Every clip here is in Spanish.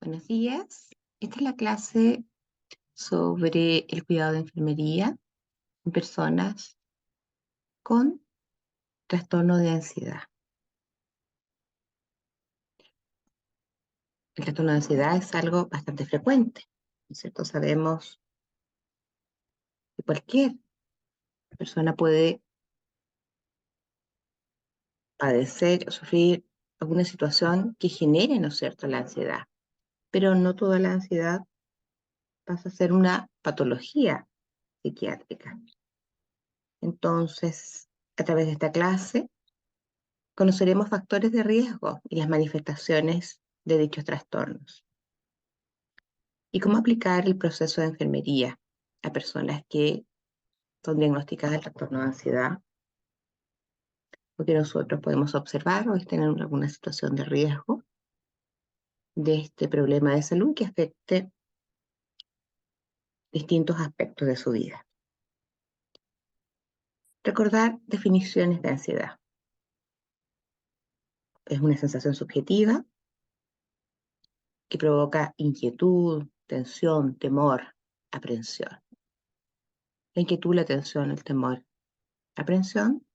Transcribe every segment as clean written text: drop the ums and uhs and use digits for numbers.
Buenos días. Esta es la clase sobre el cuidado de enfermería en personas con trastorno de ansiedad. El trastorno de ansiedad es algo bastante frecuente, ¿no es cierto? Sabemos que cualquier persona puede padecer o sufrir alguna situación que genere, ¿no es cierto?, la ansiedad, pero no toda la ansiedad pasa a ser una patología psiquiátrica. Entonces, a través de esta clase, conoceremos factores de riesgo y las manifestaciones de dichos trastornos. Y cómo aplicar el proceso de enfermería a personas que son diagnosticadas de trastorno de ansiedad o que nosotros podemos observar o estén en alguna situación de riesgo de este problema de salud que afecte distintos aspectos de su vida. Recordar definiciones de ansiedad. Es una sensación subjetiva que provoca inquietud, tensión, temor, aprensión. La inquietud, la tensión, el temor, la aprensión,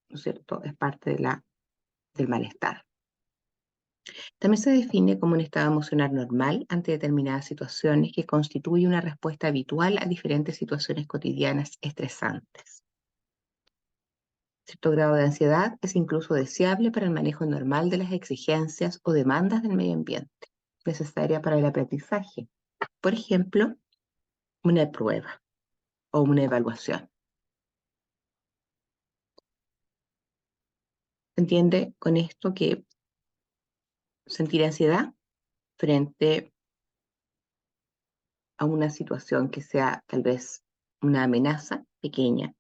¿no es cierto?, es parte del malestar. También se define como un estado emocional normal ante determinadas situaciones que constituye una respuesta habitual a diferentes situaciones cotidianas estresantes. Cierto grado de ansiedad es incluso deseable para el manejo normal de las exigencias o demandas del medio ambiente, necesaria para el aprendizaje. Por ejemplo, una prueba o una evaluación. ¿Se entiende con esto que sentir ansiedad frente a una situación que sea tal vez una amenaza pequeña,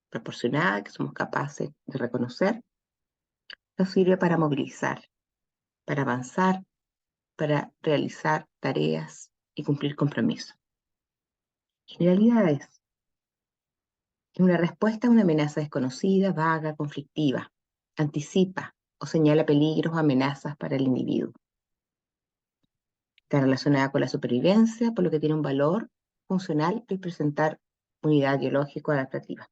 proporcionada, que somos capaces de reconocer, nos sirve para movilizar, para avanzar, para realizar tareas y cumplir compromisos? Generalidades. Es una respuesta a una amenaza desconocida, vaga, conflictiva. Anticipa o señala peligros o amenazas para el individuo. Está relacionada con la supervivencia, por lo que tiene un valor funcional el presentar unidad biológica adaptativa.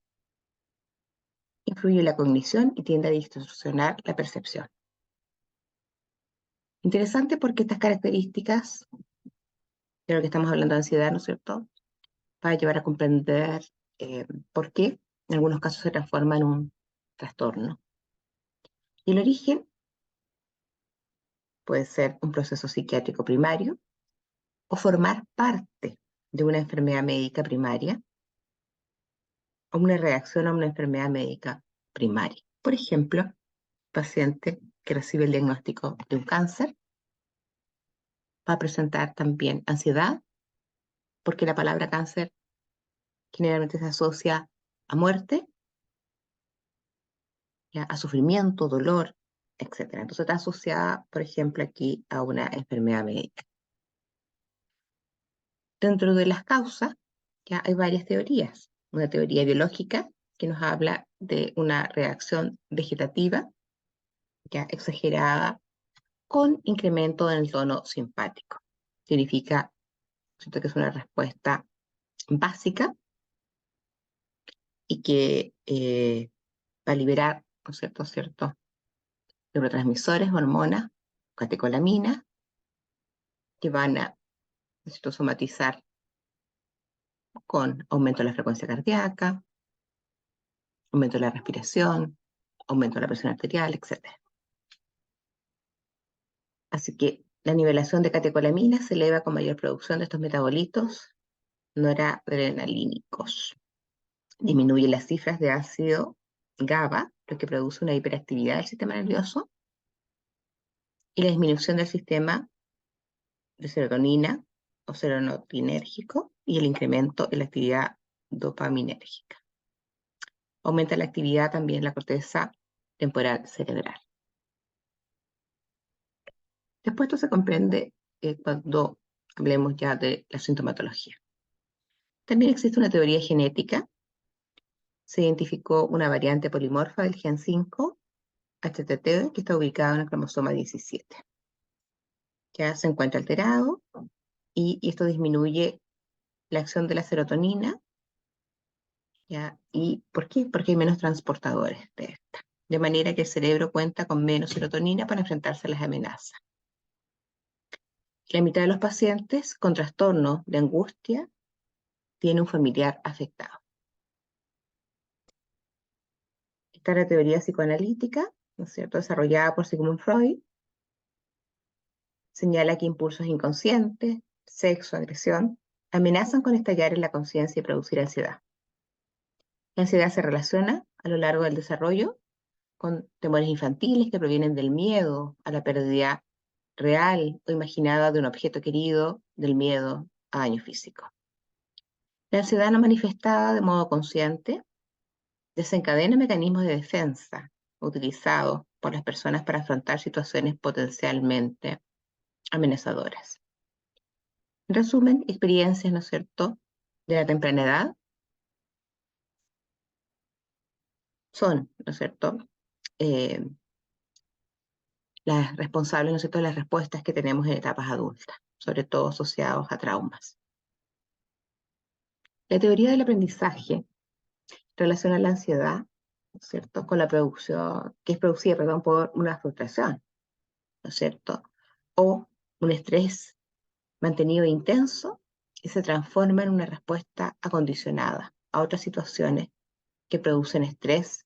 Influye en la cognición y tiende a distorsionar la percepción. Interesante porque estas características, de lo que estamos hablando de ansiedad, ¿no es cierto?, va a llevar a comprender por qué en algunos casos se transforma en un trastorno. Y el origen puede ser un proceso psiquiátrico primario o formar parte de una enfermedad médica primaria o una reacción a una enfermedad médica primaria. Por ejemplo, paciente que recibe el diagnóstico de un cáncer va a presentar también ansiedad, porque la palabra cáncer generalmente se asocia a muerte, ¿ya?, a sufrimiento, dolor, etc. Entonces está asociada, por ejemplo, aquí a una enfermedad médica. Dentro de las causas, ya hay varias teorías. Una teoría biológica que nos habla de una reacción vegetativa, ya exagerada, con incremento en el tono simpático. Significa, ¿cierto?, que es una respuesta básica y que va a liberar, ¿no es cierto?, ciertos neurotransmisores, hormonas, catecolaminas, que van a, ¿no es cierto?, somatizar con aumento de la frecuencia cardíaca, aumento de la respiración, aumento de la presión arterial, etc. Así que la nivelación de catecolaminas se eleva con mayor producción de estos metabolitos noradrenalínicos. Disminuye las cifras de ácido GABA, lo que produce una hiperactividad del sistema nervioso, y la disminución del sistema de serotonina o serotoninérgico y el incremento en la actividad dopaminérgica. Aumenta la actividad también la corteza temporal cerebral. Después esto se comprende cuando hablemos ya de la sintomatología. También existe una teoría genética. Se identificó una variante polimorfa del gen 5, HTT, que está ubicada en el cromosoma 17. ya se encuentra alterado y esto disminuye la acción de la serotonina, ¿ya? ¿Y por qué? Porque hay menos transportadores de esta. De manera que el cerebro cuenta con menos serotonina para enfrentarse a las amenazas. La mitad de los pacientes con trastorno de angustia tiene un familiar afectado. Esta es la teoría psicoanalítica, ¿no es cierto?, desarrollada por Sigmund Freud. Señala que impulsos inconscientes, sexo, agresión, amenazan con estallar en la conciencia y producir ansiedad. La ansiedad se relaciona a lo largo del desarrollo con temores infantiles que provienen del miedo a la pérdida real o imaginada de un objeto querido, del miedo a daño físico. La ansiedad no manifestada de modo consciente desencadena mecanismos de defensa utilizados por las personas para afrontar situaciones potencialmente amenazadoras. En resumen, experiencias, ¿no es cierto?, de la temprana edad son, ¿no es cierto?, eh, las responsables, ¿no es cierto?, de las respuestas que tenemos en etapas adultas, sobre todo asociados a traumas. La teoría del aprendizaje relaciona la ansiedad, ¿no es cierto?, con la producción, que es producida, perdón, por una frustración, ¿no es cierto?, o un estrés mantenido intenso que se transforma en una respuesta acondicionada a otras situaciones que producen estrés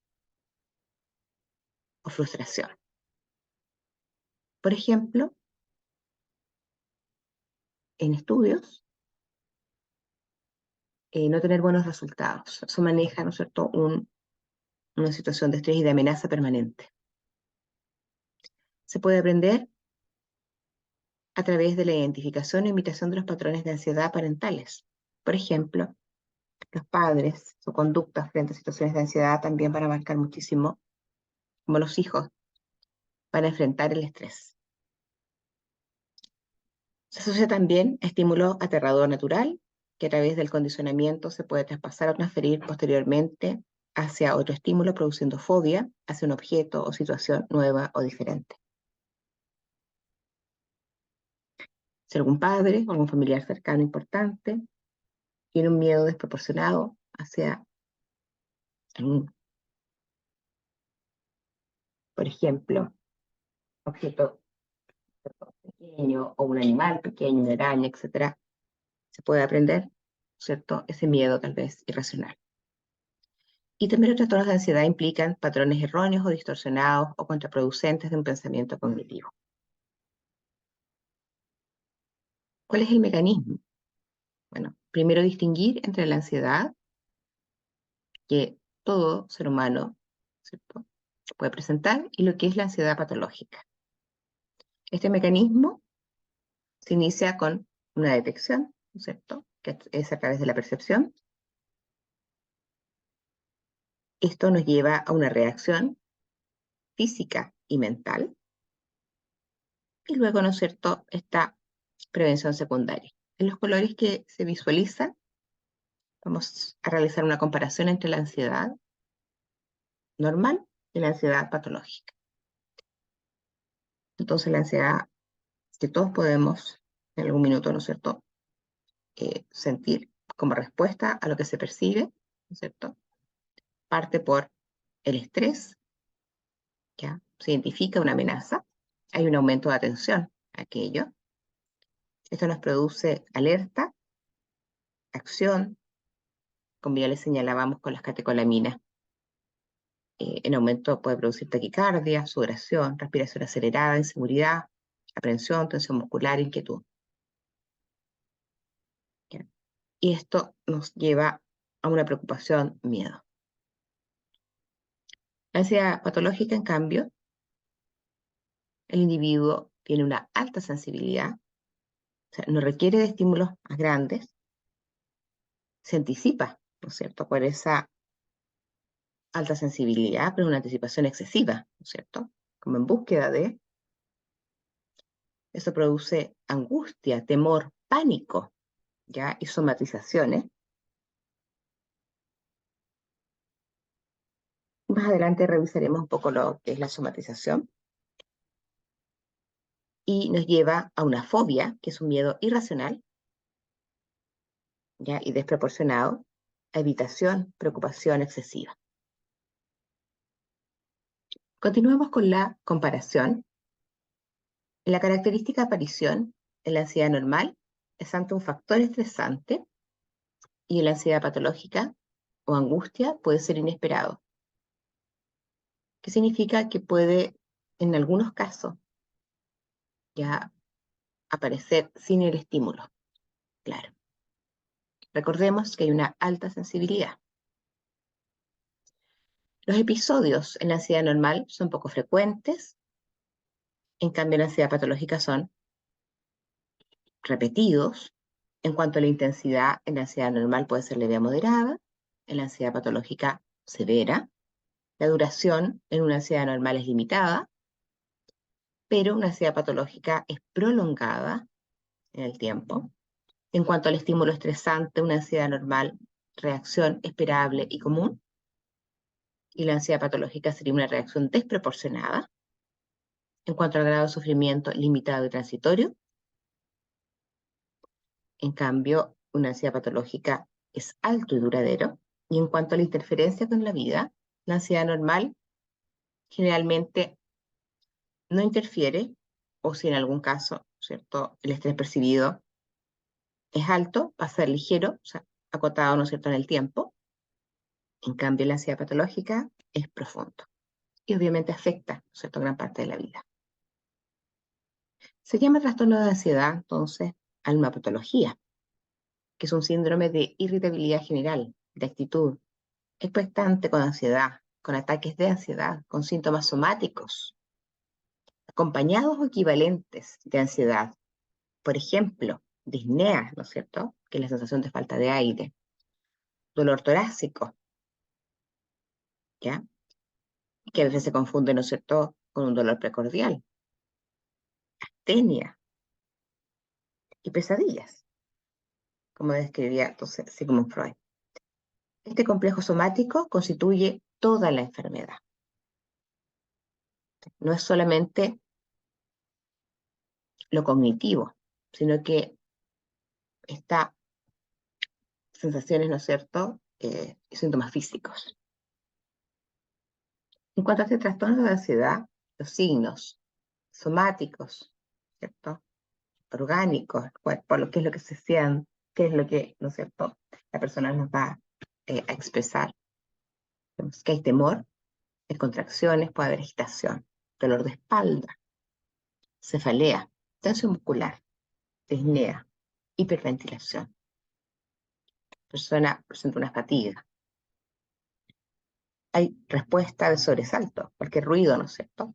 o frustración. Por ejemplo, en estudios, no tener buenos resultados. Eso maneja, ¿no es cierto?, una situación de estrés y de amenaza permanente. Se puede aprender a través de la identificación e imitación de los patrones de ansiedad parentales. Por ejemplo, los padres, su conducta frente a situaciones de ansiedad también van a marcar muchísimo cómo los hijos van a enfrentar el estrés. Se asocia también a estímulo aterrador natural, que a través del condicionamiento se puede traspasar o transferir posteriormente hacia otro estímulo, produciendo fobia hacia un objeto o situación nueva o diferente. Si algún padre o algún familiar cercano importante tiene un miedo desproporcionado hacia algún, por ejemplo, objeto pequeño o un animal pequeño, una araña, etcétera, se puede aprender, ¿cierto?, ese miedo tal vez irracional. Y también los trastornos de ansiedad implican patrones erróneos o distorsionados o contraproducentes de un pensamiento cognitivo. ¿Cuál es el mecanismo? Bueno, primero distinguir entre la ansiedad, que todo ser humano, ¿cierto?, puede presentar, y lo que es la ansiedad patológica. Este mecanismo se inicia con una detección, ¿no es cierto?, que es a través de la percepción. Esto nos lleva a una reacción física y mental, y luego, ¿no es cierto?, esta prevención secundaria. En los colores que se visualizan, vamos a realizar una comparación entre la ansiedad normal y la ansiedad patológica. Entonces, la ansiedad que todos podemos en algún minuto, ¿no es cierto?, sentir como respuesta a lo que se percibe, ¿no es cierto?, parte por el estrés, ¿ya? Se identifica una amenaza, hay un aumento de atención a aquello. Esto nos produce alerta, acción, como ya les señalábamos con las catecolaminas. En aumento puede producir taquicardia, sudoración, respiración acelerada, inseguridad, aprensión, tensión muscular, inquietud. ¿Ya? Y esto nos lleva a una preocupación, miedo. La ansiedad patológica, en cambio, el individuo tiene una alta sensibilidad, o sea, no requiere de estímulos más grandes, se anticipa, ¿no es cierto?, por esa alta sensibilidad, pero una anticipación excesiva, ¿no es cierto?, como en búsqueda de. Eso produce angustia, temor, pánico, ¿ya?, y somatizaciones. Más adelante revisaremos un poco lo que es la somatización. y nos lleva a una fobia, que es un miedo irracional, ¿ya? Y desproporcionado, a evitación, preocupación excesiva. Continuamos con la comparación. La característica de aparición en la ansiedad normal es ante un factor estresante y en la ansiedad patológica o angustia puede ser inesperado. ¿Qué significa? Que puede, en algunos casos, ya aparecer sin el estímulo. Claro. Recordemos que hay una alta sensibilidad. Los episodios en la ansiedad normal son poco frecuentes, en cambio en la ansiedad patológica son repetidos. En cuanto a la intensidad, en la ansiedad normal puede ser leve a moderada, en la ansiedad patológica severa. La duración en una ansiedad normal es limitada, pero una ansiedad patológica es prolongada en el tiempo. En cuanto al estímulo estresante, una ansiedad normal, reacción esperable y común, y la ansiedad patológica sería una reacción desproporcionada. En cuanto al grado de sufrimiento, limitado y transitorio. En cambio, una ansiedad patológica es alto y duradero. Y en cuanto a la interferencia con la vida, la ansiedad normal generalmente no interfiere, o si en algún caso, ¿cierto?, el estrés percibido es alto, va a ser ligero, o sea, acotado, ¿no es cierto?, en el tiempo. En cambio, la ansiedad patológica es profundo y obviamente afecta, ¿no es cierto?, gran parte de la vida. Se llama trastorno de ansiedad, entonces, a una patología, que es un síndrome de irritabilidad general, de actitud expectante con ansiedad, con ataques de ansiedad, con síntomas somáticos, acompañados o equivalentes de ansiedad. Por ejemplo, disnea, ¿no es cierto?, que es la sensación de falta de aire, dolor torácico, ¿ya? Que a veces se confunde, ¿no es cierto?, con un dolor precordial, tenia y pesadillas, como describía entonces Sigmund Freud. Este complejo somático constituye toda la enfermedad. No es solamente lo cognitivo, sino que está sensaciones, ¿no es cierto?, y síntomas físicos. En cuanto a este trastorno de ansiedad, los signos somáticos, ¿cierto?, orgánicos, el cuerpo, lo que es lo que se siente, qué es lo que, ¿no es cierto?, la persona nos va a expresar. Vemos que hay temor, hay contracciones, puede haber agitación, dolor de espalda, cefalea, tensión muscular, disnea, hiperventilación. Persona presenta una fatiga. Hay respuesta de sobresalto, cualquier ruido, ¿no es cierto?,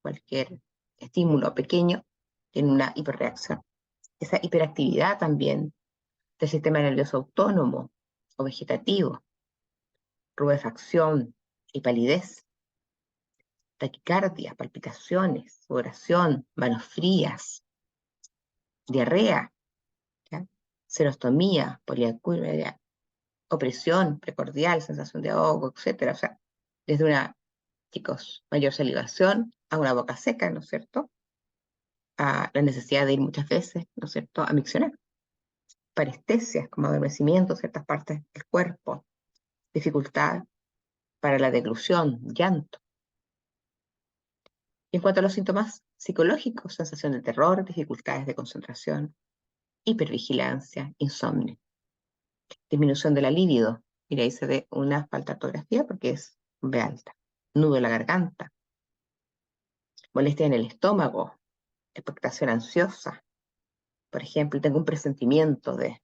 cualquier estímulo pequeño tiene una hiperreacción. Esa hiperactividad también del sistema nervioso autónomo o vegetativo, rubefacción y palidez, taquicardia, palpitaciones, sudoración, manos frías, diarrea, ¿ya?, serostomía, poliacuria, opresión precordial, sensación de ahogo, etcétera. O sea, desde una, chicos, mayor salivación a una boca seca, ¿no es cierto?, a la necesidad de ir muchas veces, ¿no es cierto?, a miccionar. Parestesias, como adormecimiento, ciertas partes del cuerpo, dificultad para la deglución, llanto. Y en cuanto a los síntomas psicológicos, sensación de terror, dificultades de concentración, hipervigilancia, insomnio, disminución de la libido. Mira, ahí se ve una falta de ortografía porque es B alta. Nudo en la garganta, molestia en el estómago, expectación ansiosa. Por ejemplo, tengo un presentimiento de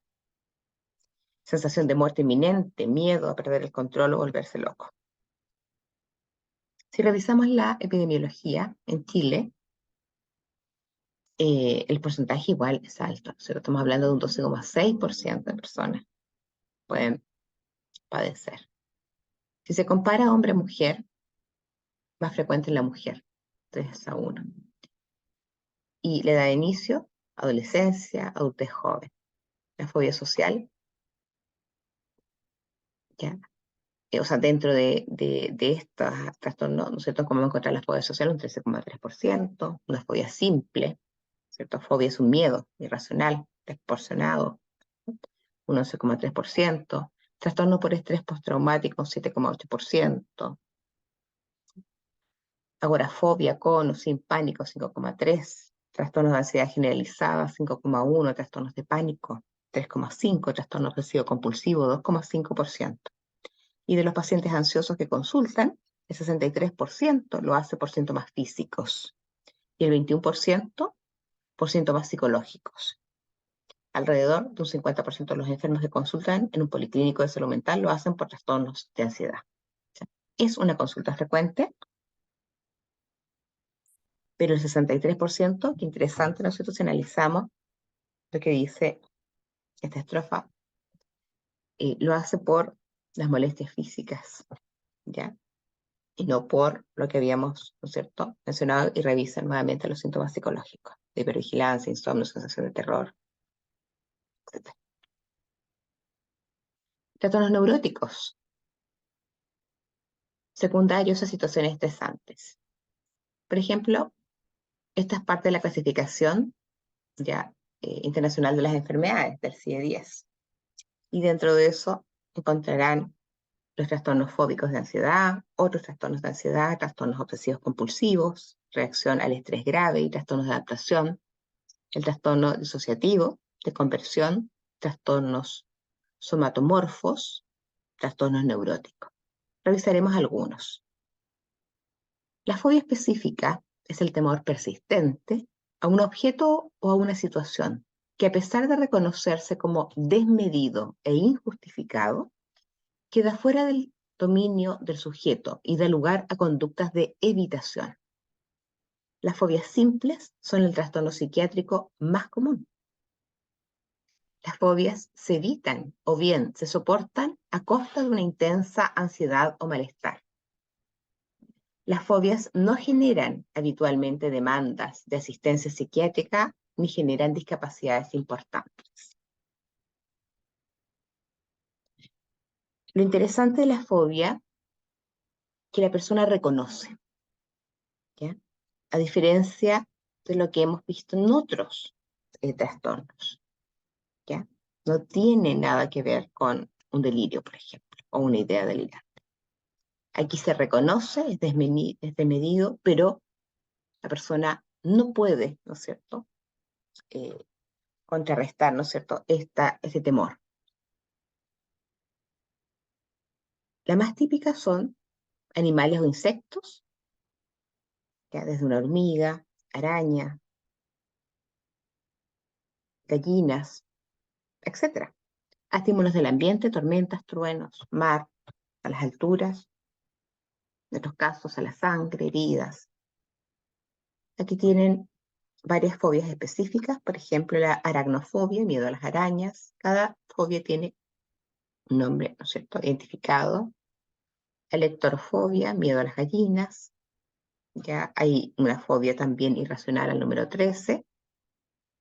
sensación de muerte inminente, miedo a perder el control o volverse loco. Si revisamos la epidemiología en Chile, el porcentaje igual es alto. O sea, estamos hablando de un 12,6% de personas pueden padecer. Si se compara hombre-mujer, más frecuente en la mujer, 3-1. Y la edad de inicio, adolescencia, adultez joven. La fobia social, ¿ya?, o sea, dentro de estos trastornos, ¿no es cierto?, como encontrar la fobia social, un 13,3%, una fobia simple, ¿cierto? Fobia es un miedo irracional, desproporcionado, un 11,3%, trastorno por estrés postraumático, un 7,8%, agorafobia con o sin pánico, 5,3%, trastornos de ansiedad generalizada, 5,1%, trastornos de pánico, 3,5%, trastorno obsesivo compulsivo, 2,5%. Y de los pacientes ansiosos que consultan, el 63% lo hace por síntomas físicos y el 21% por síntomas psicológicos. Alrededor de un 50% de los enfermos que consultan en un policlínico de salud mental lo hacen por trastornos de ansiedad. O sea, es una consulta frecuente, pero el 63%, qué interesante, nosotros analizamos lo que dice esta estrofa, lo hace por las molestias físicas, ¿ya? Y no por lo que habíamos, ¿no es cierto?, mencionado, y revisan nuevamente los síntomas psicológicos, de hipervigilancia, insomnio, sensación de terror, etc. Trastornos neuróticos, secundarios a situaciones estresantes. Por ejemplo, esta es parte de la clasificación ya internacional de las enfermedades, del CIE-10. Y dentro de eso encontrarán los trastornos fóbicos de ansiedad, otros trastornos de ansiedad, trastornos obsesivos compulsivos, reacción al estrés grave y trastornos de adaptación, el trastorno disociativo, de conversión, trastornos somatomorfos, trastornos neuróticos. Revisaremos algunos. La fobia específica es el temor persistente a un objeto o a una situación que, a pesar de reconocerse como desmedido e injustificado, queda fuera del dominio del sujeto y da lugar a conductas de evitación. Las fobias simples son el trastorno psiquiátrico más común. Las fobias se evitan o bien se soportan a costa de una intensa ansiedad o malestar. Las fobias no generan habitualmente demandas de asistencia psiquiátrica ni generan discapacidades importantes. Lo interesante de la fobia es que la persona reconoce, ¿ya?, a diferencia de lo que hemos visto en otros trastornos, ¿ya? No tiene nada que ver con un delirio, por ejemplo, o una idea delirante. Aquí se reconoce, es desmedido, pero la persona no puede, ¿no es cierto?, contrarrestar, ¿no es cierto?, ese temor. Las más típicas son animales o insectos, ¿ya?, desde una hormiga, araña, gallinas, etc. A estímulos del ambiente, tormentas, truenos, mar, a las alturas, en otros casos a la sangre, heridas. Aquí tienen varias fobias específicas, por ejemplo, la aracnofobia, miedo a las arañas. Cada fobia tiene un nombre, ¿no es cierto?, identificado. Electorofobia, miedo a las gallinas. Ya hay una fobia también irracional al número 13.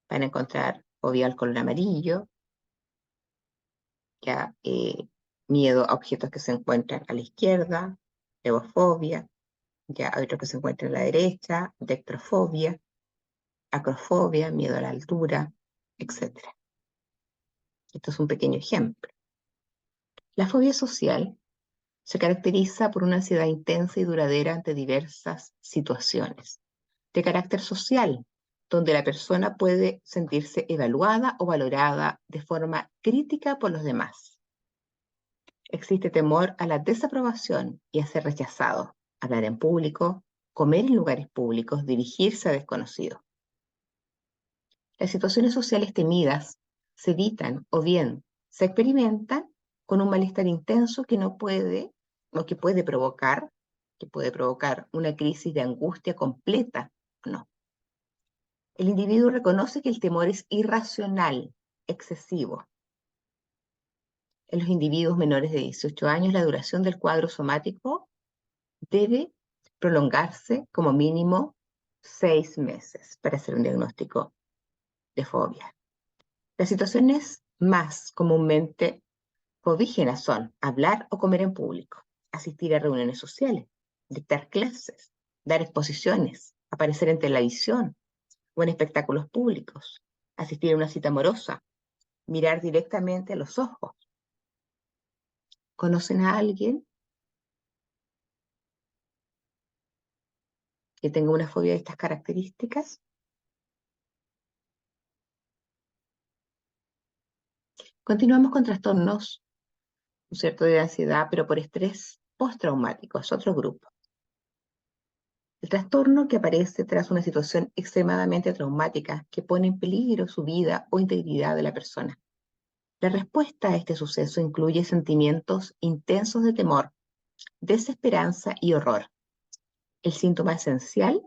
Van a encontrar fobia al color amarillo. Ya miedo a objetos que se encuentran a la izquierda. Levofobia. Ya hay otros que se encuentran a la derecha. Dectrofobia. Acrofobia, miedo a la altura, etc. Esto es un pequeño ejemplo. La fobia social se caracteriza por una ansiedad intensa y duradera ante diversas situaciones de carácter social, donde la persona puede sentirse evaluada o valorada de forma crítica por los demás. Existe temor a la desaprobación y a ser rechazado, hablar en público, comer en lugares públicos, dirigirse a desconocidos. Las situaciones sociales temidas se evitan o bien se experimentan con un malestar intenso que no puede o que puede provocar una crisis de angustia completa. No. El individuo reconoce que el temor es irracional, excesivo. En los individuos menores de 18 años, la duración del cuadro somático debe prolongarse como mínimo 6 meses para hacer un diagnóstico de fobia. Las situaciones más comúnmente fobígenas son hablar o comer en público, asistir a reuniones sociales, dictar clases, dar exposiciones, aparecer en televisión o en espectáculos públicos, asistir a una cita amorosa, mirar directamente a los ojos. ¿Conocen a alguien que tenga una fobia de estas características? Continuamos con trastornos, ¿no es cierto?, de ansiedad, pero por estrés postraumático, es otro grupo. El trastorno que aparece tras una situación extremadamente traumática que pone en peligro su vida o integridad de la persona. La respuesta a este suceso incluye sentimientos intensos de temor, desesperanza y horror. El síntoma esencial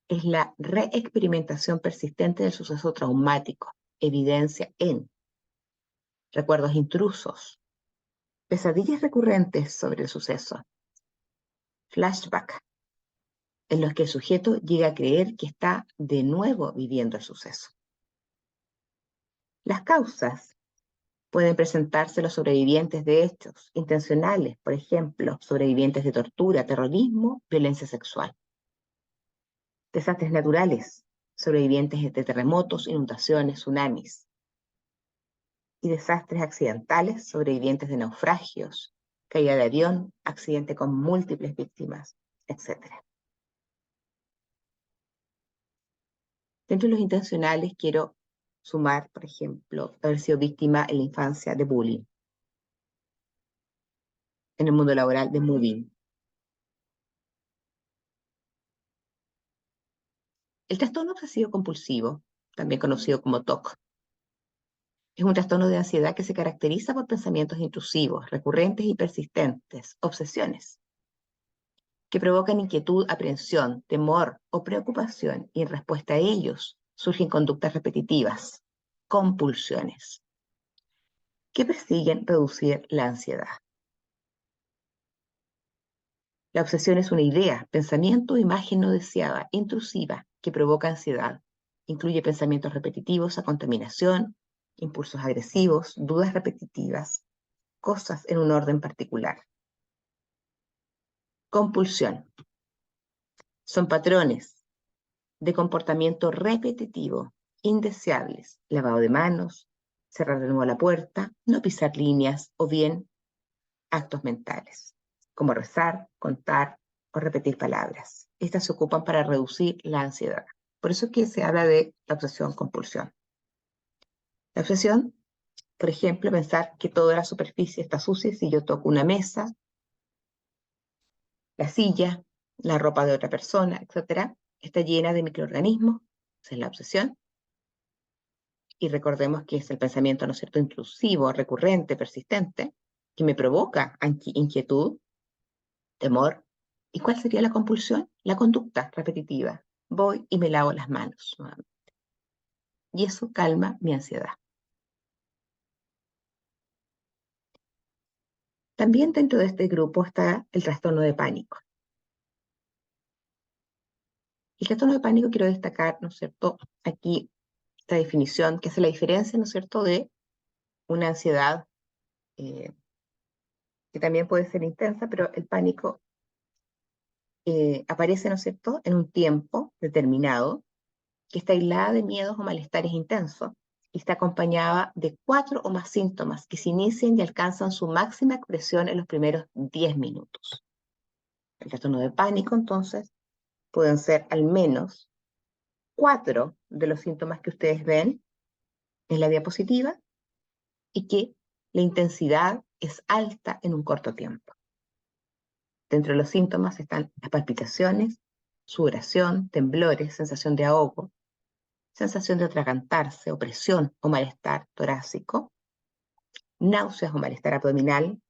es la reexperimentación persistente del suceso traumático, evidencia en recuerdos intrusos, pesadillas recurrentes sobre el suceso, flashback, en los que el sujeto llega a creer que está de nuevo viviendo el suceso. Las causas pueden presentarse los sobrevivientes de hechos intencionales, por ejemplo, sobrevivientes de tortura, terrorismo, violencia sexual. Desastres naturales, sobrevivientes de terremotos, inundaciones, tsunamis. Y desastres accidentales, sobrevivientes de naufragios, caída de avión, accidente con múltiples víctimas, etc. Dentro de los intencionales quiero sumar, por ejemplo, haber sido víctima en la infancia de bullying, en el mundo laboral de mobbing. El trastorno obsesivo compulsivo, también conocido como TOC, es un trastorno de ansiedad que se caracteriza por pensamientos intrusivos, recurrentes y persistentes, obsesiones, que provocan inquietud, aprehensión, temor o preocupación, y en respuesta a ellos surgen conductas repetitivas, compulsiones, que persiguen reducir la ansiedad. La obsesión es una idea, pensamiento o imagen no deseada, intrusiva, que provoca ansiedad. Incluye pensamientos repetitivos a contaminación, impulsos agresivos, dudas repetitivas, cosas en un orden particular. Compulsión. Son patrones de comportamiento repetitivo, indeseables, lavado de manos, cerrar de nuevo la puerta, no pisar líneas o bien actos mentales, como rezar, contar o repetir palabras. Estas se ocupan para reducir la ansiedad. Por eso es que se habla de la obsesión-compulsión. La obsesión, por ejemplo, pensar que toda la superficie está sucia si yo toco una mesa, la silla, la ropa de otra persona, etc., está llena de microorganismos, esa es la obsesión. Y recordemos que es el pensamiento, ¿no es cierto?, intrusivo, recurrente, persistente, que me provoca inquietud, temor. ¿Y cuál sería la compulsión? La conducta repetitiva. Voy y me lavo las manos nuevamente. Y eso calma mi ansiedad. También dentro de este grupo está el trastorno de pánico. El trastorno de pánico quiero destacar, ¿no es cierto?, aquí esta definición que hace la diferencia, ¿no es cierto?, de una ansiedad que también puede ser intensa, pero el pánico aparece, ¿no es cierto?, en un tiempo determinado, que está aislada de miedos o malestares intensos y está acompañada de 4 o más síntomas que se inician y alcanzan su máxima expresión en los primeros 10 minutos. El trastorno de pánico, entonces, pueden ser al menos 4 de los síntomas que ustedes ven en la diapositiva y que la intensidad es alta en un corto tiempo. Dentro de los síntomas están las palpitaciones, sudoración, temblores, sensación de ahogo, sensación de atragantarse, opresión o malestar torácico, náuseas o malestar abdominal,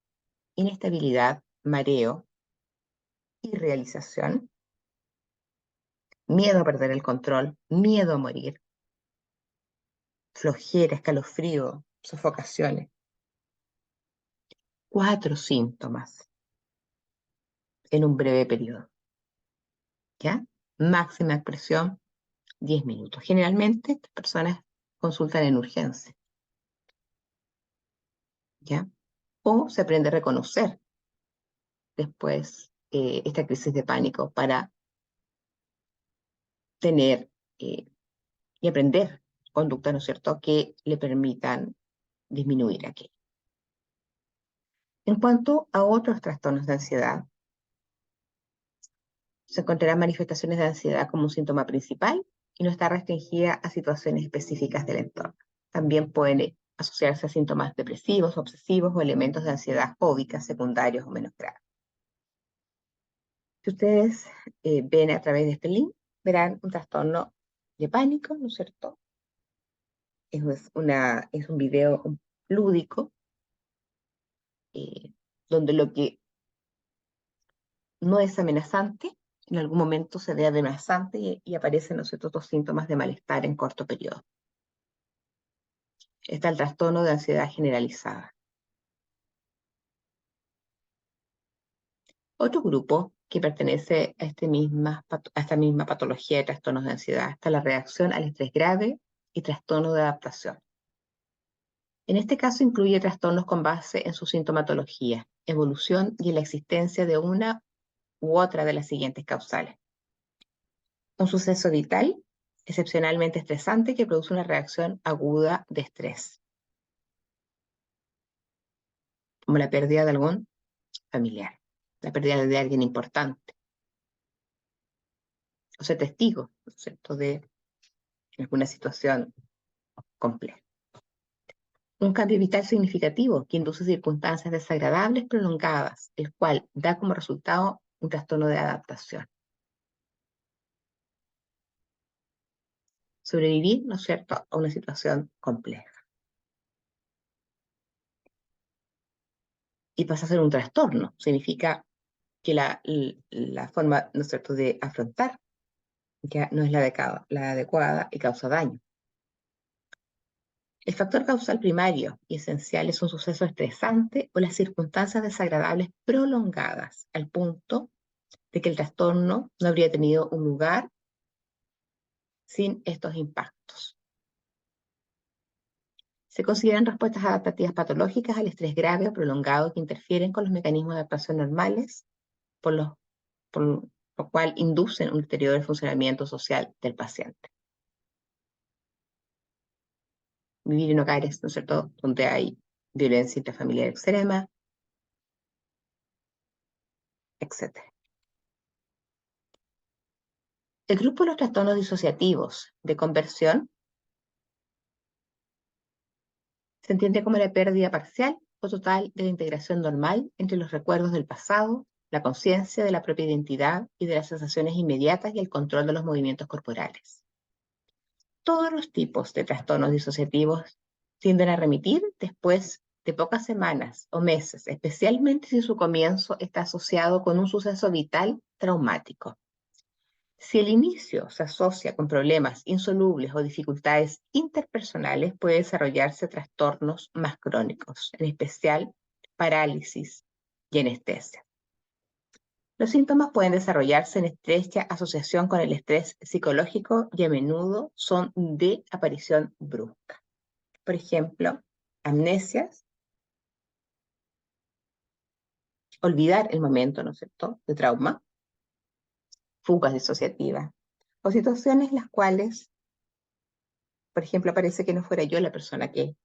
inestabilidad, mareo, irrealización, miedo a perder el control, miedo a morir, flojera, escalofrío, sofocaciones. 4 síntomas en un breve periodo. ¿Ya? Máxima expresión, 10 minutos. Generalmente, estas personas consultan en urgencia. ¿Ya? O se aprende a reconocer después esta crisis de pánico para tener y aprender conductas, ¿no es cierto?, que le permitan disminuir aquello. En cuanto a otros trastornos de ansiedad, se encontrarán manifestaciones de ansiedad como un síntoma principal y no está restringida a situaciones específicas del entorno. También pueden asociarse a síntomas depresivos, obsesivos o elementos de ansiedad fóbica secundarios o menos graves. Si ustedes ven a través de este link, verán un trastorno de pánico, ¿no es cierto? Es un video lúdico, donde lo que no es amenazante, en algún momento se ve amenazante y aparecen, ¿no es cierto?, otros síntomas de malestar en corto periodo. Está el trastorno de ansiedad generalizada. Otro grupo que pertenece a esta misma patología de trastornos de ansiedad está la reacción al estrés grave y trastorno de adaptación. En este caso incluye trastornos con base en su sintomatología, evolución y en la existencia de una u otra de las siguientes causales. Un suceso vital excepcionalmente estresante que produce una reacción aguda de estrés, como la pérdida de algún familiar, la pérdida de alguien importante, o ser testigo, ¿no es cierto?, de alguna situación compleja. Un cambio vital significativo que induce circunstancias desagradables prolongadas, el cual da como resultado un trastorno de adaptación. Sobrevivir, ¿no es cierto?, a una situación compleja. Y pasa a ser un trastorno, significa que la forma, ¿no es cierto?, de afrontar ya no es la adecuada y causa daño. El factor causal primario y esencial es un suceso estresante o las circunstancias desagradables prolongadas, al punto de que el trastorno no habría tenido un lugar sin estos impactos. Se consideran respuestas adaptativas patológicas al estrés grave o prolongado que interfieren con los mecanismos de adaptación normales, por lo cual inducen un deterioro del funcionamiento social del paciente. Vivir en hogares, ¿no es cierto?, donde hay violencia intrafamiliar extrema, etc. El grupo de los trastornos disociativos de conversión se entiende como la pérdida parcial o total de la integración normal entre los recuerdos del pasado, la conciencia de la propia identidad y de las sensaciones inmediatas y el control de los movimientos corporales. Todos los tipos de trastornos disociativos tienden a remitir después de pocas semanas o meses, especialmente si su comienzo está asociado con un suceso vital traumático. Si el inicio se asocia con problemas insolubles o dificultades interpersonales, puede desarrollarse trastornos más crónicos, en especial parálisis y anestesia. Los síntomas pueden desarrollarse en estrecha asociación con el estrés psicológico y a menudo son de aparición brusca. Por ejemplo, amnesias, olvidar el momento, ¿no es cierto?, de trauma, fugas disociativas, o situaciones en las cuales, por ejemplo, parece que no fuera yo la persona que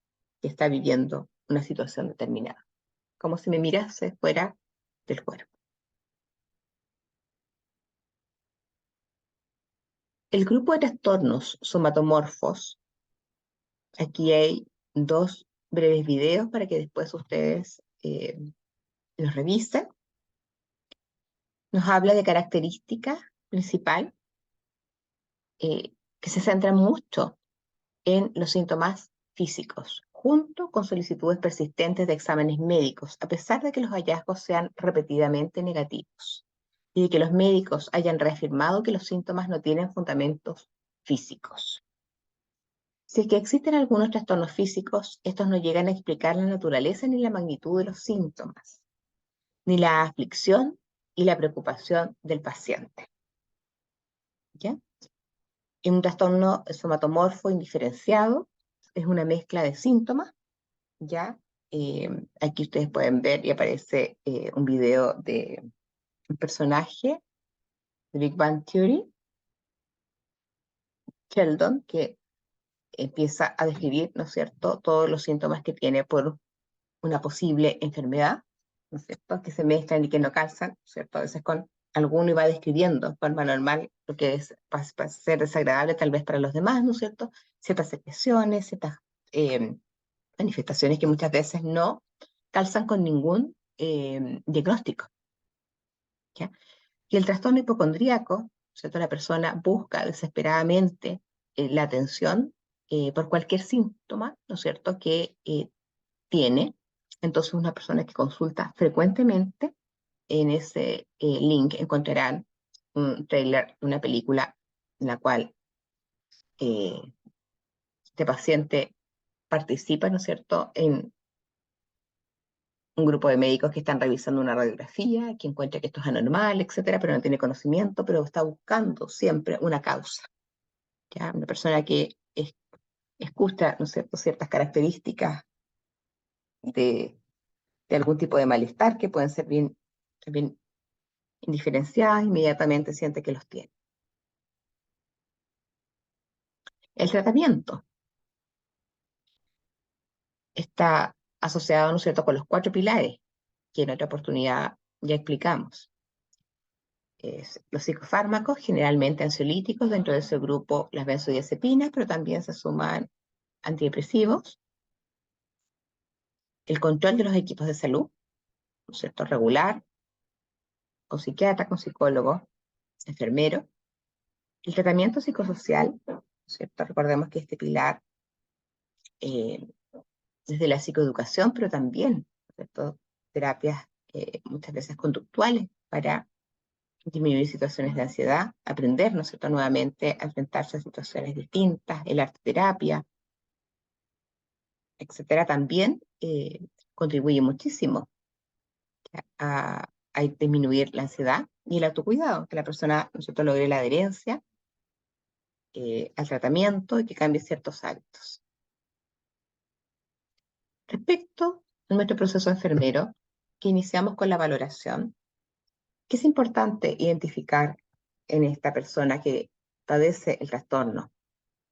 está viviendo una situación determinada, como si me mirase fuera del cuerpo. El grupo de trastornos somatomorfos, aquí hay dos breves videos para que después ustedes los revisen. Nos habla de características principal que se centran mucho en los síntomas físicos, junto con solicitudes persistentes de exámenes médicos, a pesar de que los hallazgos sean repetidamente negativos y de que los médicos hayan reafirmado que los síntomas no tienen fundamentos físicos. Si es que existen algunos trastornos físicos, estos no llegan a explicar la naturaleza ni la magnitud de los síntomas, ni la aflicción y la preocupación del paciente. ¿Ya? En un trastorno somatomorfo indiferenciado es una mezcla de síntomas, ¿ya?, Aquí ustedes pueden ver y aparece un video de un personaje de Big Bang Theory, Sheldon, que empieza a describir, ¿no es cierto?, todos los síntomas que tiene por una posible enfermedad, ¿no es cierto?, que se mezclan y que no calzan, ¿no es cierto? A veces con alguno iba describiendo de forma normal lo que es para ser desagradable tal vez para los demás, ¿no es cierto?, ciertas secreciones, ciertas eh, manifestaciones que muchas veces no calzan con ningún diagnóstico, ¿ya? Y el trastorno hipocondríaco, ¿cierto? La persona busca desesperadamente la atención por cualquier síntoma, ¿no es cierto?, que tiene. Entonces, una persona que consulta frecuentemente, en ese link encontrarán un trailer de una película en la cual este paciente participa, ¿no es cierto?, en un grupo de médicos que están revisando una radiografía, que encuentra que esto es anormal, etcétera, pero no tiene conocimiento, pero está buscando siempre una causa. ¿Ya? Una persona que escucha, ¿no es cierto?, ciertas características de, de algún tipo de malestar que pueden ser bien, bien indiferenciadas, inmediatamente siente que los tiene. El tratamiento está asociado, ¿no es cierto?, con los 4 pilares que en otra oportunidad ya explicamos. Los psicofármacos, generalmente ansiolíticos, dentro de ese grupo las benzodiazepinas, pero también se suman antidepresivos. El control de los equipos de salud, ¿no es cierto?, regular, con psiquiatra, con psicólogo, enfermero. El tratamiento psicosocial, ¿no es cierto? Recordemos que este pilar, eh, desde la psicoeducación, pero también, ¿no es cierto?, terapias muchas veces conductuales para disminuir situaciones de ansiedad, aprender, ¿no es cierto?, nuevamente a enfrentarse a situaciones distintas, el arte terapia, etcétera, también contribuye muchísimo a disminuir la ansiedad y el autocuidado, que la persona, ¿no es cierto?, logre la adherencia al tratamiento y que cambie ciertos hábitos. Respecto a nuestro proceso enfermero, que iniciamos con la valoración, que es importante identificar en esta persona que padece el trastorno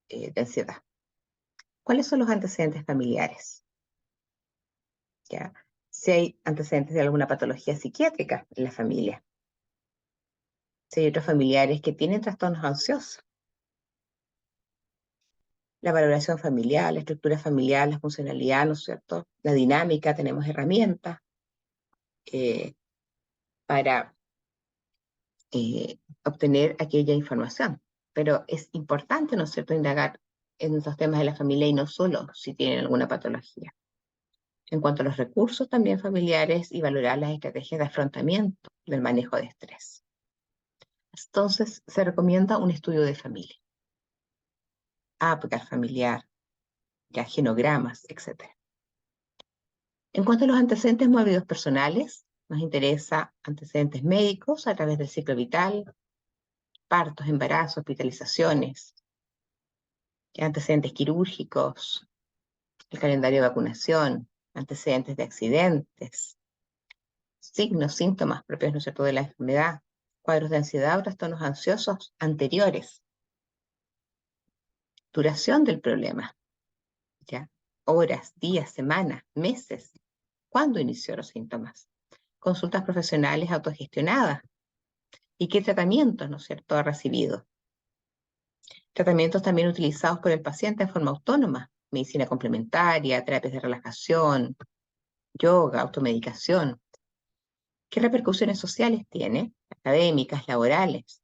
de ansiedad. ¿Cuáles son los antecedentes familiares? ¿Ya? Si hay antecedentes de alguna patología psiquiátrica en la familia. Si hay otros familiares que tienen trastornos ansiosos. La valoración familiar, la estructura familiar, la funcionalidad, ¿no es cierto?, la dinámica, tenemos herramientas para obtener aquella información. Pero es importante, ¿no es cierto?, indagar en esos temas de la familia y no solo si tienen alguna patología. En cuanto a los recursos también familiares y valorar las estrategias de afrontamiento del manejo de estrés. Entonces, se recomienda un estudio de familia, APGAR familiar, ya genogramas, etc. En cuanto a los antecedentes mórbidos personales, nos interesa antecedentes médicos a través del ciclo vital, partos, embarazos, hospitalizaciones, antecedentes quirúrgicos, el calendario de vacunación, antecedentes de accidentes, signos, síntomas propios, ¿no es cierto?, de la enfermedad, cuadros de ansiedad o trastornos ansiosos anteriores, duración del problema, ¿ya? Horas, días, semanas, meses, ¿cuándo inició los síntomas? Consultas profesionales autogestionadas, ¿y qué tratamientos, ¿no es cierto?, ha recibido? Tratamientos también utilizados por el paciente en forma autónoma, medicina complementaria, terapias de relajación, yoga, automedicación. ¿Qué repercusiones sociales tiene? Académicas, laborales.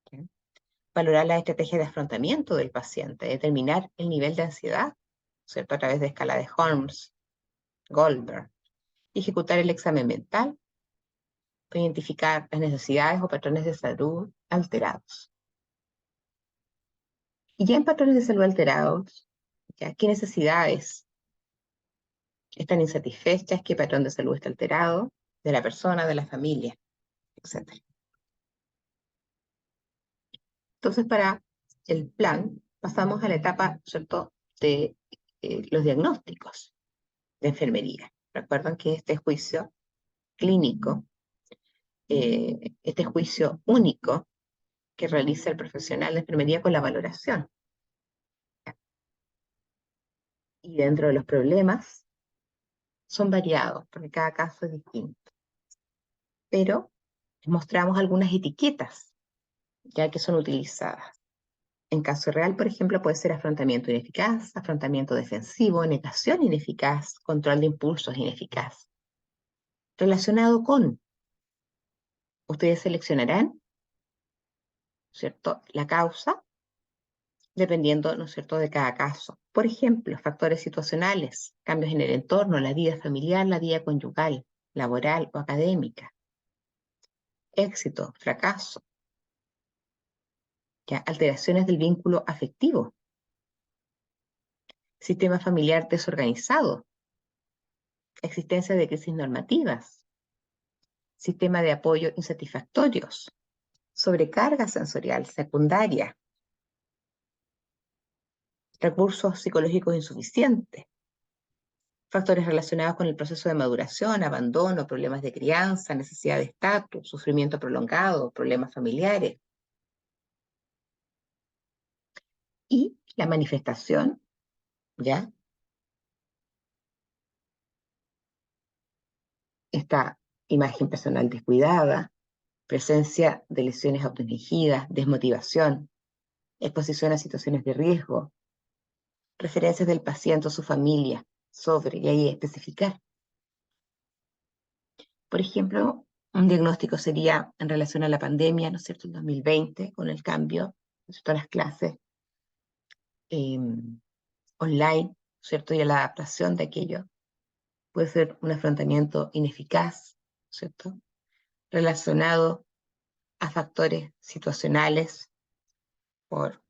¿Sí? Valorar la estrategia de afrontamiento del paciente, determinar el nivel de ansiedad, ¿cierto?, a través de escala de Holmes, Goldberg. Ejecutar el examen mental para identificar las necesidades o patrones de salud alterados. Y ya en patrones de salud alterados, ¿ya? ¿Qué necesidades están insatisfechas? ¿Qué patrón de salud está alterado? De la persona, de la familia, etc. Entonces, para el plan, pasamos a la etapa, ¿cierto?, de los diagnósticos. de enfermería. Recuerden que este juicio clínico, este juicio único que realiza el profesional de enfermería con la valoración. Y dentro de los problemas son variados, porque cada caso es distinto. Pero mostramos algunas etiquetas, ya que son utilizadas. En caso real, por ejemplo, puede ser afrontamiento ineficaz, afrontamiento defensivo, negación ineficaz, control de impulsos ineficaz. Relacionado con, ustedes seleccionarán, ¿cierto?, la causa, dependiendo, ¿no es cierto?, de cada caso. Por ejemplo, factores situacionales, cambios en el entorno, la vida familiar, la vida conyugal, laboral o académica. Éxito, fracaso. ¿Ya? Alteraciones del vínculo afectivo. Sistema familiar desorganizado. Existencia de crisis normativas. Sistema de apoyo insatisfactorios. Sobrecarga sensorial secundaria. Recursos psicológicos insuficientes. Factores relacionados con el proceso de maduración, abandono, problemas de crianza, necesidad de estatus, sufrimiento prolongado, problemas familiares. Y la manifestación, ¿ya? Esta imagen personal descuidada, presencia de lesiones autoinfligidas, desmotivación, exposición a situaciones de riesgo, referencias del paciente o su familia sobre, y ahí especificar. Por ejemplo, un diagnóstico sería en relación a la pandemia, ¿no es cierto?, el 2020, con el cambio, ¿no es cierto?, a las clases online, ¿cierto?, y a la adaptación de aquello. Puede ser un afrontamiento ineficaz, ¿cierto?, relacionado a factores situacionales por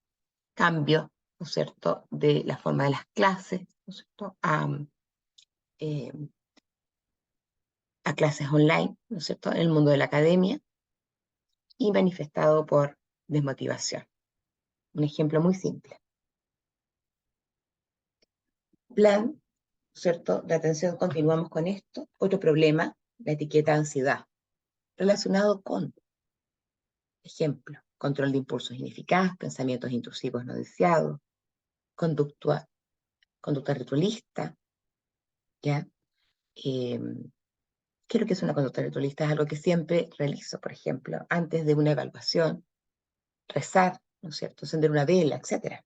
cambio, ¿no es cierto?, de la forma de las clases, ¿no es cierto?, a clases online, ¿no es cierto?, en el mundo de la academia, y manifestado por desmotivación. Un ejemplo muy simple. Plan, ¿cierto?, de atención, continuamos con esto. Otro problema, la etiqueta ansiedad, relacionado con, ejemplo, control de impulsos ineficaz, pensamientos intrusivos no deseados, conducta ritualista, ¿ya? ¿Qué es lo que es una conducta ritualista? Es algo que siempre realizo, por ejemplo, antes de una evaluación, rezar, ¿no es cierto?, encender una vela, etc.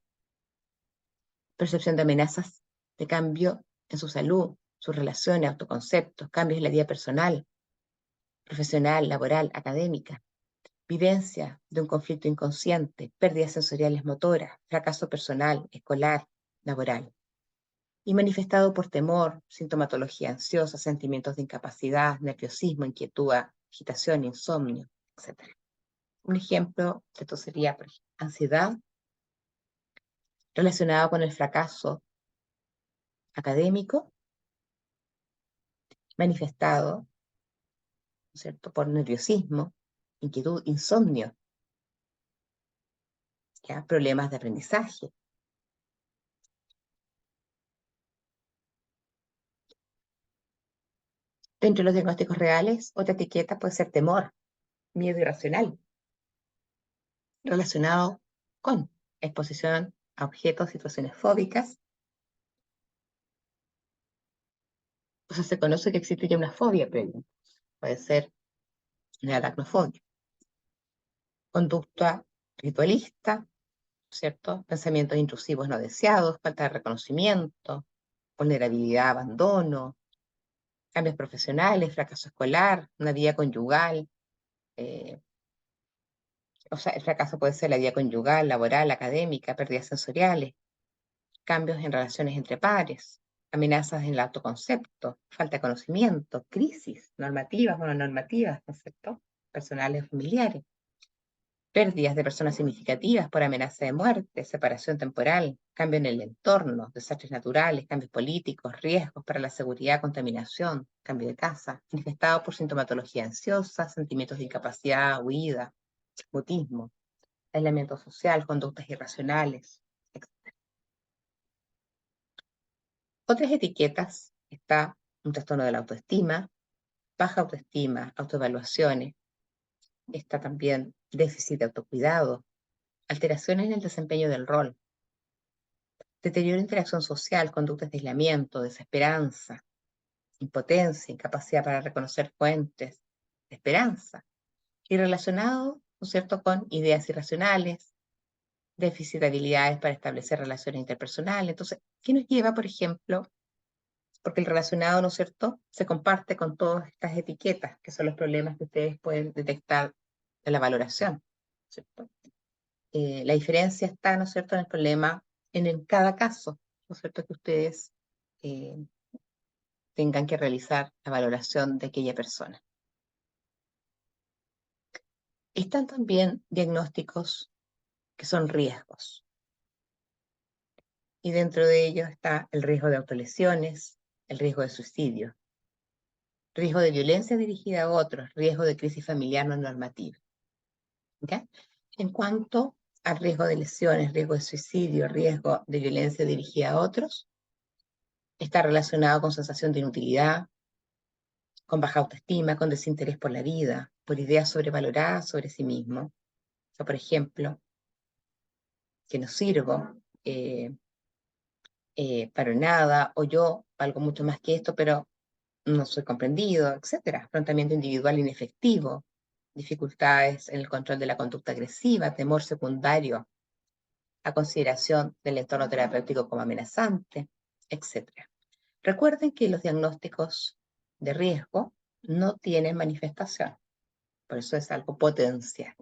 Percepción de amenazas de cambio en su salud, sus relaciones, autoconceptos, cambios en la vida personal, profesional, laboral, académica, vivencia de un conflicto inconsciente, pérdidas sensoriales motoras, fracaso personal, escolar, laboral, y manifestado por temor, sintomatología ansiosa, sentimientos de incapacidad, nerviosismo, inquietud, agitación, insomnio, etc. Un ejemplo de esto sería, por ejemplo, ansiedad relacionada con el fracaso académico, manifestado, ¿no es cierto?, por nerviosismo, inquietud, insomnio, ¿ya?, problemas de aprendizaje. Dentro de los diagnósticos reales, otra etiqueta puede ser temor, miedo irracional, relacionado con exposición a objetos, situaciones fóbicas. O sea, se conoce que existe ya una fobia previa. Puede ser la aracnofobia. Conducta ritualista, ¿cierto? Pensamientos intrusivos no deseados, falta de reconocimiento, vulnerabilidad, abandono, cambios profesionales, fracaso escolar, una vida conyugal. O sea, el fracaso puede ser la vida conyugal, laboral, académica, pérdidas sensoriales, cambios en relaciones entre pares, amenazas en el autoconcepto, falta de conocimiento, crisis normativas, mononormativas, ¿no es cierto?, personales o familiares, pérdidas de personas significativas por amenaza de muerte, separación temporal, cambio en el entorno, desastres naturales, cambios políticos, riesgos para la seguridad, contaminación, cambio de casa, manifestado por sintomatología ansiosa, sentimientos de incapacidad, huida, mutismo, aislamiento social, conductas irracionales, etc. Otras etiquetas está un trastorno de la autoestima, baja autoestima, autoevaluaciones, está también déficit de autocuidado, alteraciones en el desempeño del rol, deterioro de interacción social, conductas de aislamiento, desesperanza, impotencia, incapacidad para reconocer fuentes de esperanza, y relacionado, ¿no es cierto?, con ideas irracionales, déficit de habilidades para establecer relaciones interpersonales. Entonces, ¿qué nos lleva, por ejemplo? Porque el relacionado, ¿no es cierto?, se comparte con todas estas etiquetas, que son los problemas que ustedes pueden detectar de la valoración, ¿cierto? La diferencia está, ¿no es cierto?, en el problema, en cada caso, ¿no es cierto?, que ustedes eh, tengan que realizar la valoración de aquella persona. Están también diagnósticos que son riesgos, y dentro de ellos está el riesgo de autolesiones, el riesgo de suicidio, riesgo de violencia dirigida a otros, riesgo de crisis familiar no normativa. ¿Ya? En cuanto al riesgo de lesiones, riesgo de suicidio, riesgo de violencia dirigida a otros, está relacionado con sensación de inutilidad, con baja autoestima, con desinterés por la vida, por ideas sobrevaloradas sobre sí mismo. O, por ejemplo, que no sirvo para nada, o yo valgo mucho más que esto, pero no soy comprendido, etcétera. Afrontamiento individual inefectivo, dificultades en el control de la conducta agresiva, temor secundario a consideración del entorno terapéutico como amenazante, etcétera. Recuerden que los diagnósticos de riesgo no tienen manifestación, por eso es algo potencial.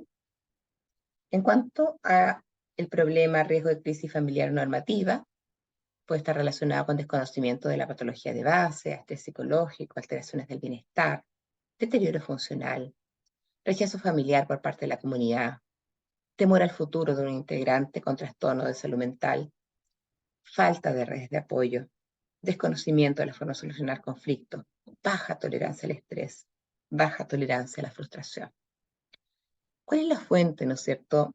En cuanto a el problema riesgo de crisis familiar normativa, puede estar relacionado con desconocimiento de la patología de base, estrés psicológico, alteraciones del bienestar, deterioro funcional, rechazo familiar por parte de la comunidad, temor al futuro de un integrante con trastorno de salud mental, falta de redes de apoyo, desconocimiento de la forma de solucionar conflictos, baja tolerancia al estrés, baja tolerancia a la frustración. ¿Cuál es la fuente, ¿no es cierto?,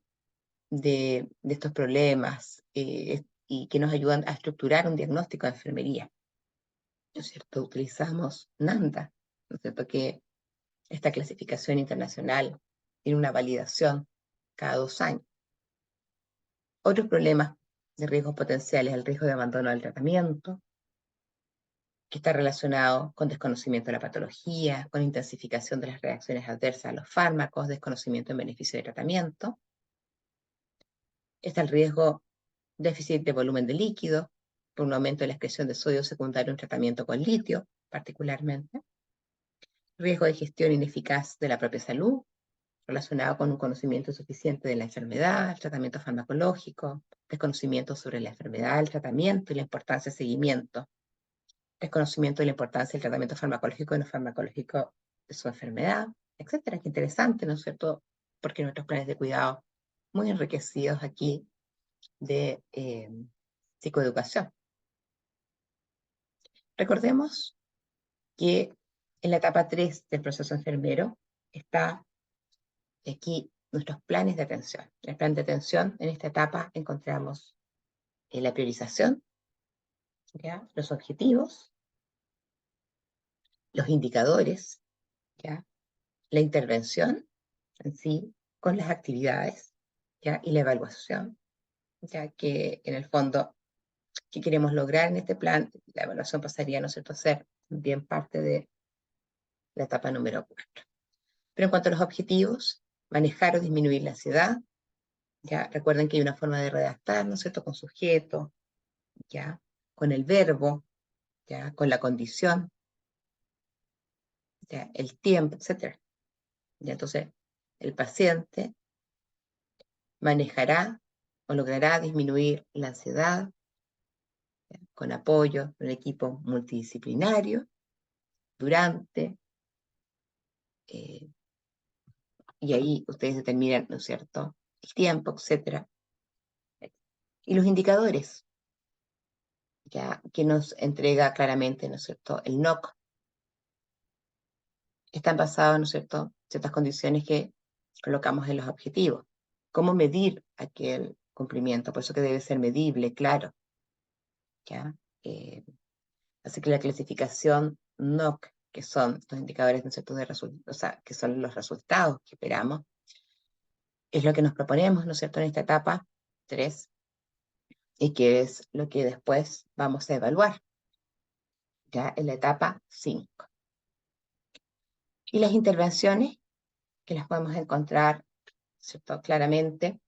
de estos problemas y que nos ayudan a estructurar un diagnóstico de enfermería? ¿No es cierto? Utilizamos NANDA, ¿no es cierto?, que esta clasificación internacional tiene una validación cada 2 años. Otros problemas de riesgos potenciales, el riesgo de abandono del tratamiento, que está relacionado con desconocimiento de la patología, con intensificación de las reacciones adversas a los fármacos, desconocimiento en beneficio de tratamiento. Está el riesgo déficit de volumen de líquido, por un aumento de la excreción de sodio secundario en tratamiento con litio, particularmente. Riesgo de gestión ineficaz de la propia salud, relacionado con un conocimiento insuficiente de la enfermedad, el tratamiento farmacológico, desconocimiento sobre la enfermedad, el tratamiento y la importancia de seguimiento, desconocimiento de la importancia del tratamiento farmacológico y no farmacológico de su enfermedad, etcétera. Qué interesante, ¿no es cierto? Porque nuestros planes de cuidado muy enriquecidos aquí de psicoeducación. Recordemos que en la etapa 3 del proceso enfermero está aquí nuestros planes de atención. En el plan de atención, en esta etapa encontramos la priorización, ¿ya?, los objetivos, los indicadores, ¿ya?, la intervención en sí con las actividades, ¿ya?, y la evaluación, ya que en el fondo, ¿qué queremos lograr en este plan? La evaluación pasaría, ¿no es cierto?, a ser bien parte de la etapa número 4. Pero en cuanto a los objetivos, manejar o disminuir la ansiedad, ¿ya? Recuerden que hay una forma de redactar, ¿no es cierto?, con sujeto, ¿ya?, con el verbo, ¿ya?, con la condición, ¿ya?, el tiempo, etc. ¿Ya? Entonces, el paciente manejará o logrará disminuir la ansiedad, ¿ya?, con apoyo de un equipo multidisciplinario durante, y ahí ustedes determinan, ¿no es cierto?, el tiempo, etc. Y los indicadores, ya que nos entrega claramente, ¿no es cierto?, el NOC, están basados, ¿no es cierto?, en ciertas condiciones que colocamos en los objetivos. ¿Cómo medir aquel cumplimiento? Por eso que debe ser medible, claro, ¿ya? Así que la clasificación NOC, que son los indicadores, ¿no es cierto?, o sea, que son los resultados que esperamos, es lo que nos proponemos, ¿no es cierto?, en esta etapa 3, y que es lo que después vamos a evaluar, ya en la etapa 5. Y las intervenciones, que las podemos encontrar, ¿cierto?, claramente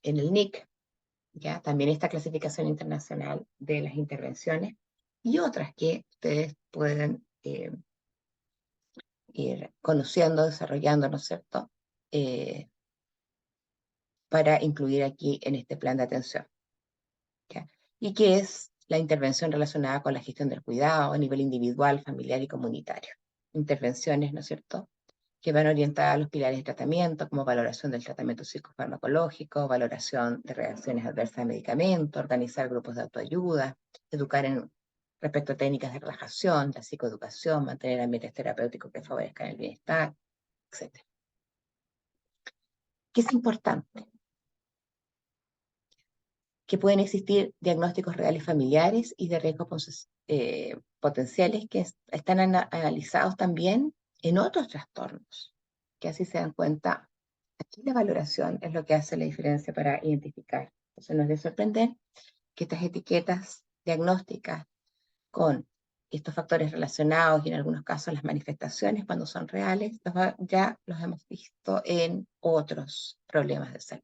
en el NIC, ya también esta clasificación internacional de las intervenciones, y otras que ustedes pueden ir conociendo, desarrollando, ¿no es cierto?, para incluir aquí en este plan de atención, ¿ya? Y que es la intervención relacionada con la gestión del cuidado a nivel individual, familiar y comunitario. Intervenciones, ¿no es cierto?, que van orientadas a los pilares de tratamiento, como valoración del tratamiento psicofarmacológico, valoración de reacciones adversas a medicamentos, organizar grupos de autoayuda, educar respecto a técnicas de relajación, la psicoeducación, mantener ambientes terapéuticos que favorezcan el bienestar, etc. ¿Qué es importante? Que pueden existir diagnósticos reales familiares y de riesgos potenciales que están analizados también en otros trastornos, que así se dan cuenta. Aquí la valoración es lo que hace la diferencia para identificar. Entonces no es de sorprender que estas etiquetas diagnósticas con estos factores relacionados y en algunos casos las manifestaciones cuando son reales, ya los hemos visto en otros problemas de salud.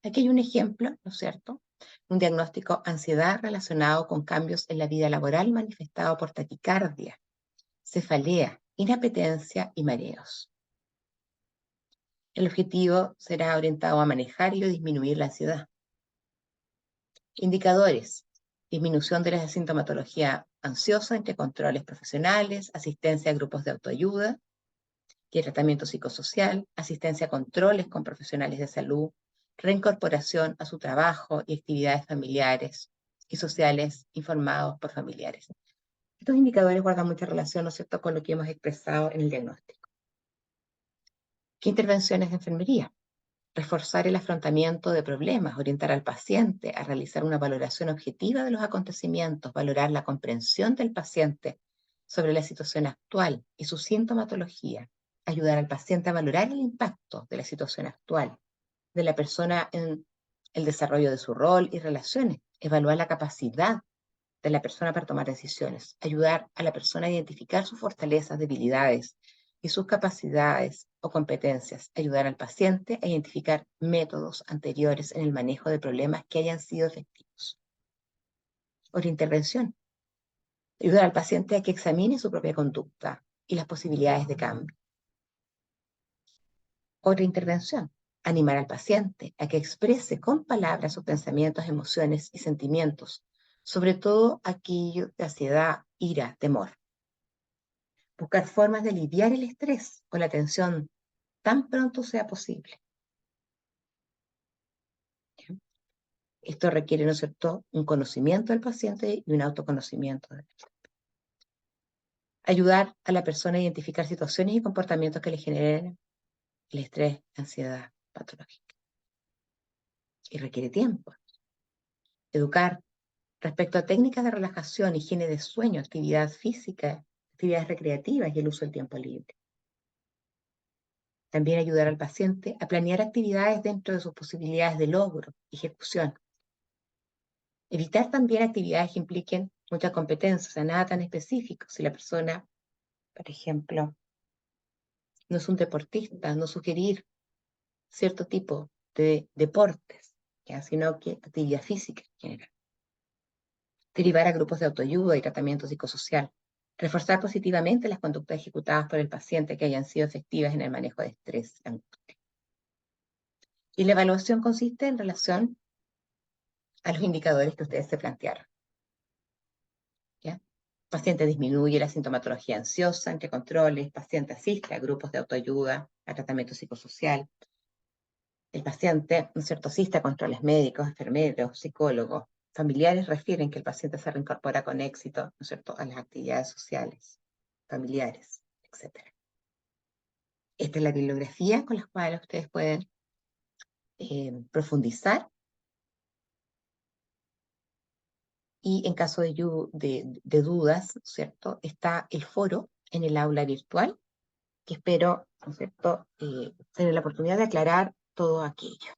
Aquí hay un ejemplo, ¿no es cierto? Un diagnóstico ansiedad relacionado con cambios en la vida laboral manifestado por taquicardia, cefalea, inapetencia y mareos. El objetivo será orientado a manejar y disminuir la ansiedad. Indicadores: disminución de la sintomatología ansiosa entre controles profesionales, asistencia a grupos de autoayuda y tratamiento psicosocial, asistencia a controles con profesionales de salud, reincorporación a su trabajo y actividades familiares y sociales informados por familiares. Estos indicadores guardan mucha relación, ¿no es cierto?, con lo que hemos expresado en el diagnóstico. ¿Qué intervenciones de enfermería? Reforzar el afrontamiento de problemas, orientar al paciente a realizar una valoración objetiva de los acontecimientos, valorar la comprensión del paciente sobre la situación actual y su sintomatología, ayudar al paciente a valorar el impacto de la situación actual de la persona en el desarrollo de su rol y relaciones, evaluar la capacidad de la persona para tomar decisiones, ayudar a la persona a identificar sus fortalezas, debilidades y sus capacidades o competencias, ayudar al paciente a identificar métodos anteriores en el manejo de problemas que hayan sido efectivos. Otra intervención: ayudar al paciente a que examine su propia conducta y las posibilidades de cambio. Otra intervención: animar al paciente a que exprese con palabras sus pensamientos, emociones y sentimientos, sobre todo aquello de ansiedad, ira, temor. Buscar formas de aliviar el estrés o la tensión tan pronto sea posible. Esto requiere, ¿no es cierto?, un conocimiento del paciente y un autoconocimiento. Ayudar a la persona a identificar situaciones y comportamientos que le generen el estrés, la ansiedad patológica. Y requiere tiempo. Educar respecto a técnicas de relajación, higiene de sueño, actividad física, actividades recreativas y el uso del tiempo libre. También ayudar al paciente a planear actividades dentro de sus posibilidades de logro y ejecución. Evitar también actividades que impliquen mucha competencia, o sea, nada tan específico. Si la persona, por ejemplo, no es un deportista, no sugerir cierto tipo de deportes, ¿ya?, sino que actividad física en general. Derivar a grupos de autoayuda y tratamiento psicosocial. Reforzar positivamente las conductas ejecutadas por el paciente que hayan sido efectivas en el manejo de estrés y angustia. Y la evaluación consiste en relación a los indicadores que ustedes se plantearon. ¿Ya? Paciente disminuye la sintomatología ansiosa entre controles, paciente asiste a grupos de autoayuda, a tratamiento psicosocial. El paciente, ¿no es cierto?, asiste a controles médicos, enfermeros, psicólogos. Familiares refieren que el paciente se reincorpora con éxito, ¿no es cierto?, a las actividades sociales, familiares, etc. Esta es la bibliografía con la cual ustedes pueden profundizar y en caso de dudas, ¿cierto? Está el foro en el aula virtual, que espero, ¿no es cierto?, tener la oportunidad de aclarar todo aquello.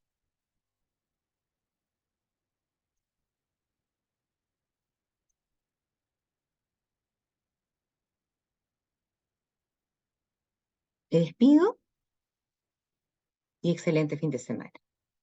Me despido y excelente fin de semana.